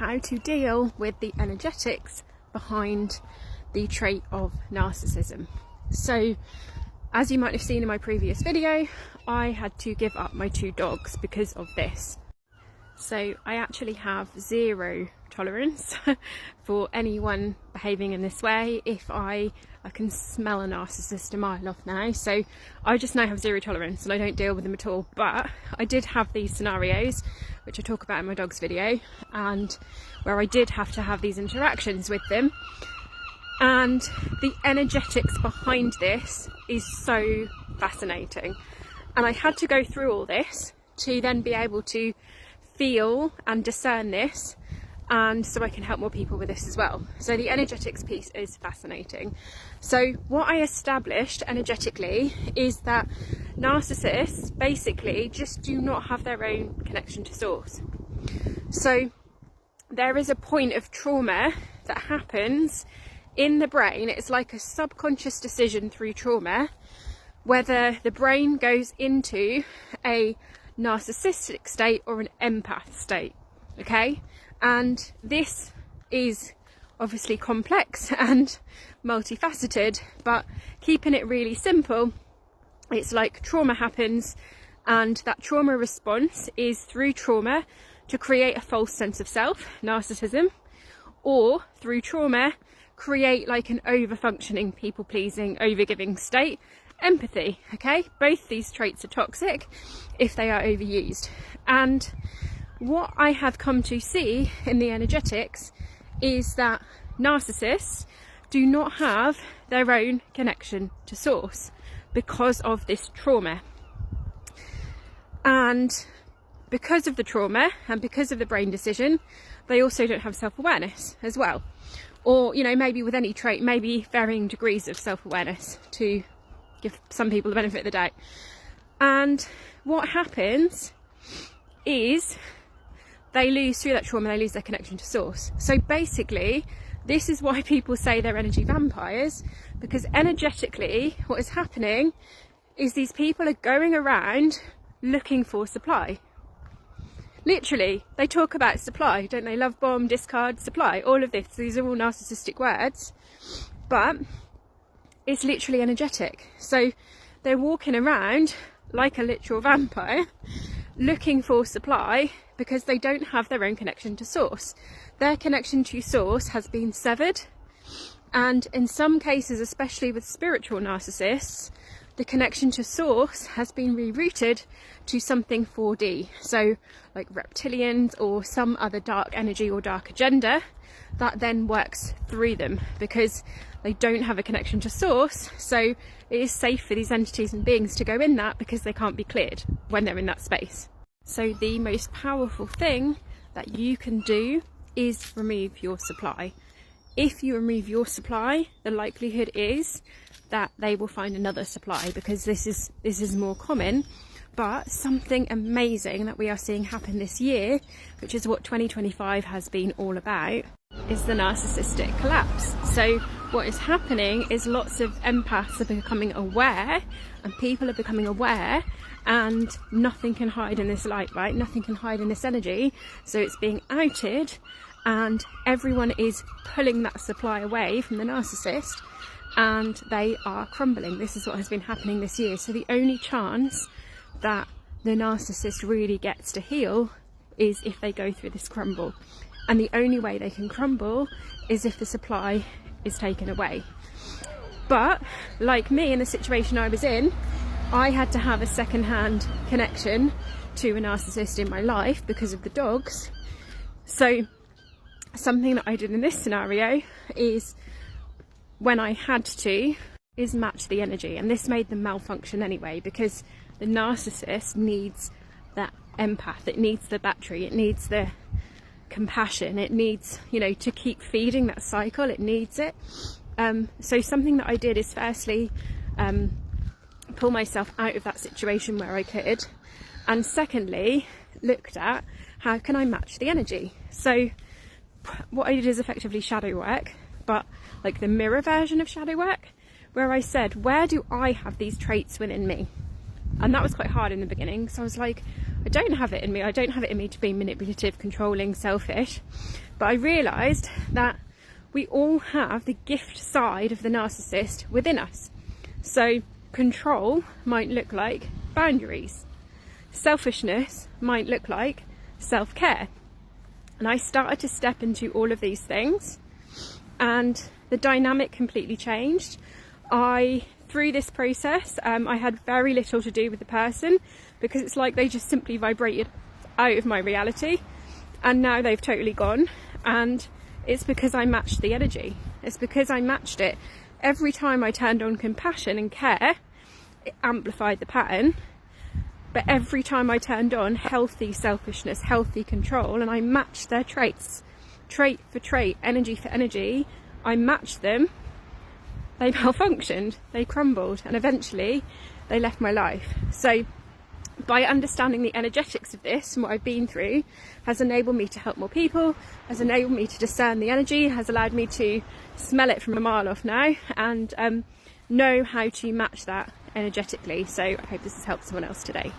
how to deal with the energetics behind the trait of narcissism. So as you might have seen in my previous video, I had to give up my 2 dogs because of this. So I actually have 0 tolerance for anyone behaving in this way. If I can smell a narcissist a mile off now, so I just now have 0 tolerance and I don't deal with them at all. But I did have these scenarios, which I talk about in my dogs video, and where I did have to have these interactions with them, and the energetics behind this is so fascinating. And I had to go through all this to then be able to feel and discern this, and so I can help more people with this as well. So the energetics piece is fascinating. So what I established energetically is that narcissists basically just do not have their own connection to source. So there is a point of trauma that happens in the brain. It's like a subconscious decision through trauma, whether the brain goes into a narcissistic state or an empath state, okay? And this is obviously complex and multifaceted, but keeping it really simple, it's like trauma happens, and that trauma response is through trauma to create a false sense of self, narcissism, or through trauma create like an over-functioning, people-pleasing, over-giving state, empathy, okay? Both these traits are toxic if they are overused. And what I have come to see in the energetics is that narcissists do not have their own connection to source because of this trauma. And because of the trauma and because of the brain decision, they also don't have self-awareness as well. Or, you know, maybe with any trait, maybe varying degrees of self-awareness, to give some people the benefit of the doubt. And what happens is they lose, through that trauma, they lose their connection to source. So basically, this is why people say they're energy vampires, because energetically what is happening is these people are going around looking for supply. Literally, they talk about supply, don't they? Love bomb, discard, supply, all of this. These are all narcissistic words, but it's literally energetic. So they're walking around like a literal vampire looking for supply because they don't have their own connection to source. Their connection to source has been severed, and in some cases, especially with spiritual narcissists, the connection to source has been rerouted to something 4D, so like reptilians or some other dark energy or dark agenda that then works through them because they don't have a connection to source. So it is safe for these entities and beings to go in that because they can't be cleared when they're in that space. So the most powerful thing that you can do is remove your supply. If you remove your supply, the likelihood is that they will find another supply, because this is more common. But something amazing that we are seeing happen this year, which is what 2025 has been all about, is the narcissistic collapse. So what is happening is lots of empaths are becoming aware, and people are becoming aware, and nothing can hide in this light, right? Nothing can hide in this energy. So it's being outed, and everyone is pulling that supply away from the narcissist, and they are crumbling. This is what has been happening this year. So the only chance that the narcissist really gets to heal is if they go through this crumble. And the only way they can crumble is if the supply is taken away. But like me, in the situation I was in, I had to have a second-hand connection to a narcissist in my life because of the dogs. So something that I did in this scenario is, when I had to, is match the energy. And this made them malfunction anyway, because the narcissist needs that empath, it needs the battery, it needs the compassion, it needs, you know, to keep feeding that cycle, it needs it. So something that I did is firstly pull myself out of that situation where I could, and secondly looked at how can I match the energy. So what I did is effectively shadow work, but like the mirror version of shadow work, where I said, where do I have these traits within me? And that was quite hard in the beginning, so I was like, I don't have it in me. I don't have it in me to be manipulative, controlling, selfish. But I realised that we all have the gift side of the narcissist within us. So control might look like boundaries. Selfishness might look like self-care. And I started to step into all of these things, and the dynamic completely changed. Through this process, I had very little to do with the person, because it's like they just simply vibrated out of my reality, and now they've totally gone. And it's because I matched the energy. It's because I matched it. Every time I turned on compassion and care, it amplified the pattern. But every time I turned on healthy selfishness, healthy control, and I matched their traits, trait for trait, energy for energy, I matched them, they malfunctioned, they crumbled, and eventually they left my life. So by understanding the energetics of this and what I've been through has enabled me to help more people, has enabled me to discern the energy, has allowed me to smell it from a mile off now, and know how to match that energetically. So I hope this has helped someone else today.